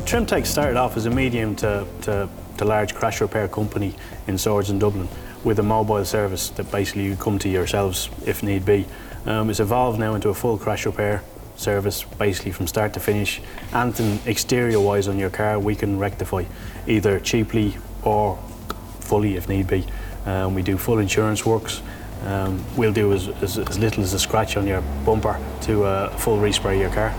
Trimtech started off as a medium to large crash repair company in Swords in Dublin with a mobile service that basically you come to yourselves if need be. It's evolved now into a full crash repair service, basically from start to finish. Anything exterior wise on your car we can rectify, either cheaply or fully if need be. We do full insurance works. We'll do as little as a scratch on your bumper to a full respray of your car.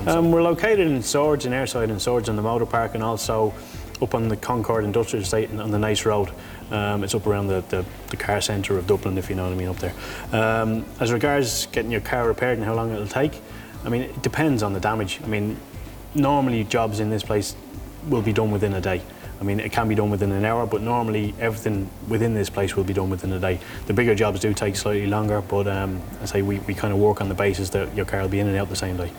We're located in Swords, in Airside and Swords in the motor park, and also up on the Concord Industrial Estate on the Nice Road. It's up around the car centre of Dublin, if you know what I mean, up there. As regards getting your car repaired and how long it'll take, I mean, it depends on the damage. I mean, normally jobs in this place will be done within a day. I mean, it can be done within an hour, but normally everything within this place will be done within a day. The bigger jobs do take slightly longer, but I say we kind of work on the basis that your car will be in and out the same day.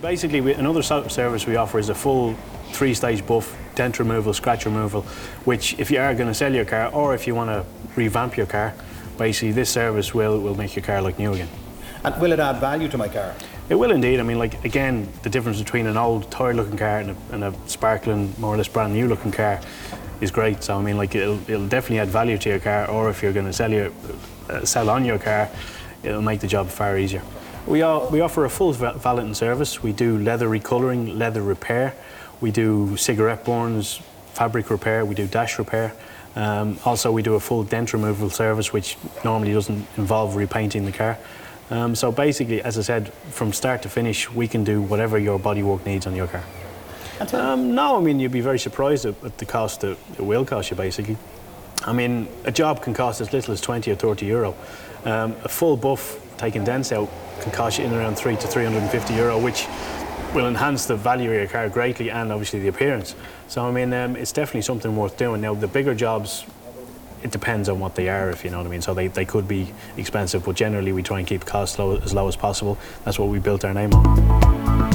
Basically, another service we offer is a full 3-stage buff, dent removal, scratch removal, which if you are going to sell your car or if you want to revamp your car, basically this service will make your car look new again. And will it add value to my car? It will indeed. I mean, like, again, the difference between an old, tired-looking car and a sparkling, more or less brand new-looking car is great. So, I mean, like, it'll definitely add value to your car, or if you're going to sell on your car, it'll make the job far easier. We offer a full valeting service. We do leather recolouring, leather repair. We do cigarette burns, fabric repair. We do dash repair. Also, we do a full dent removal service, which normally doesn't involve repainting the car. So basically, as I said, from start to finish, we can do whatever your bodywork needs on your car. No, I mean, you'd be very surprised at the cost that it will cost you, basically. I mean, a job can cost as little as 20 or 30 euro. A full buff, taking dents out, can cost you in around 300 to 350 euro, which will enhance the value of your car greatly and obviously the appearance. So, I mean, it's definitely something worth doing. Now, the bigger jobs, it depends on what they are, if you know what I mean. So they could be expensive, but generally we try and keep costs as low as possible. That's what we built our name on.